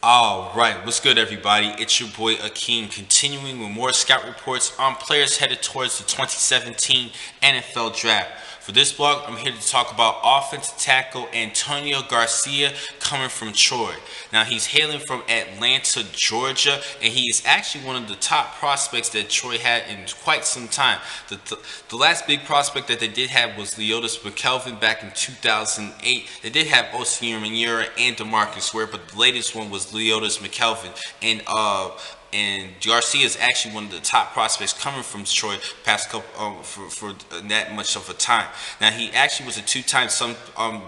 Alright, what's good everybody? It's your boy Akin, continuing with more scout reports on players headed towards the 2017 NFL Draft. For this blog, I'm here to talk about offensive tackle Antonio Garcia coming from Troy. Now, he's hailing from Atlanta, Georgia, and he is actually one of the top prospects that Troy had in quite some time. The last big prospect that they did have was Leotis McKelvin back in 2008. They did have Osi Manura and DeMarcus Ware, but the latest one was Leotis McKelvin. And Garcia is actually one of the top prospects coming from Troy past couple for that much of a time. Now, he actually was a two-time Sun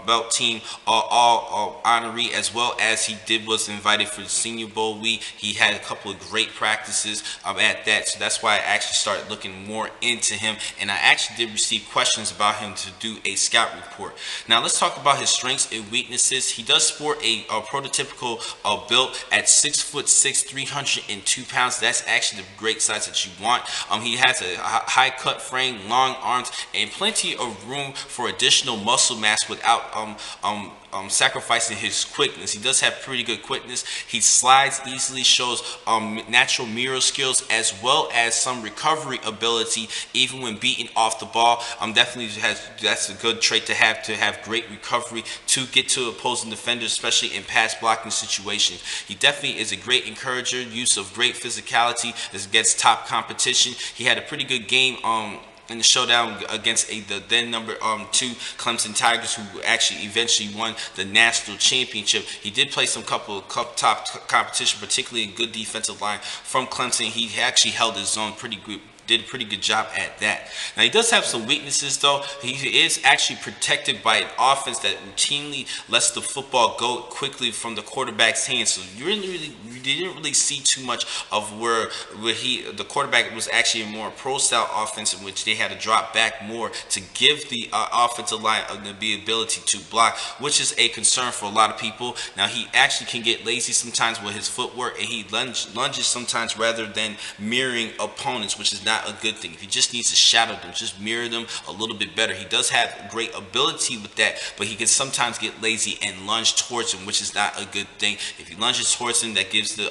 Belt team all honoree, as well as he was invited for the Senior Bowl week. He had a couple of great practices at that, so that's why I actually started looking more into him, and I actually did receive questions about him to do a scout report. Now, let's talk about his strengths and weaknesses. He does sport a prototypical build at 6'6", 302 pounds. That's actually the great size that you want. He has a high cut frame, long arms, and plenty of room for additional muscle mass without sacrificing his quickness. He does have pretty good quickness. He slides easily, shows natural mirror skills, as well as some recovery ability even when beaten off the ball. That's a good trait to have great recovery to get to opposing defenders, especially in pass blocking situations. He definitely is a great encourager, use of great physicality against top competition. He had a pretty good game in the showdown against the then number 2 Clemson Tigers, who actually eventually won the national championship. He did play some couple of top competition, particularly a good defensive line from Clemson. He actually held his own pretty good. Did a pretty good job at that. Now, he does have some weaknesses, though. He is actually protected by an offense that routinely lets the football go quickly from the quarterback's hands. So you didn't really see too much of where the quarterback was actually a more pro-style offense, in which they had to drop back more to give the offensive line the ability to block, which is a concern for a lot of people. Now, he actually can get lazy sometimes with his footwork, and he lunges sometimes rather than mirroring opponents, which is not a good thing. If he just needs to shadow them, just mirror them a little bit better. He does have great ability with that, but he can sometimes get lazy and lunge towards him, which is not a good thing. If he lunges towards him, that gives the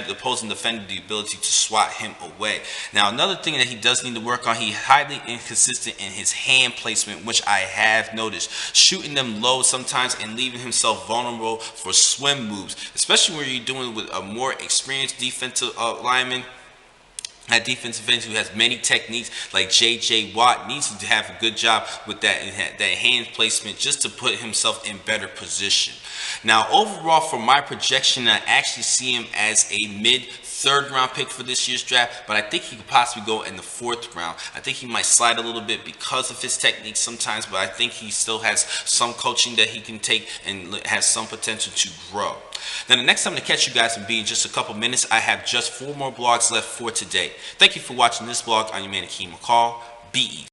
opposing defender the ability to swat him away. Now, another thing that he does need to work on, he's highly inconsistent in his hand placement, which I have noticed. Shooting them low sometimes and leaving himself vulnerable for swim moves, especially when you're doing it with a more experienced defensive lineman. That defensive end who has many techniques, like J.J. Watt, needs to have a good job with that hand placement just to put himself in better position. Now, overall, for my projection, I actually see him as a mid-third round pick for this year's draft, but I think he could possibly go in the 4th round. I think he might slide a little bit because of his technique sometimes, but I think he still has some coaching that he can take and has some potential to grow. Now, the next time to catch you guys will be in just a couple minutes. I have just 4 more blogs left for today. Thank you for watching this blog. I'm your man, Akin McCall. Be easy.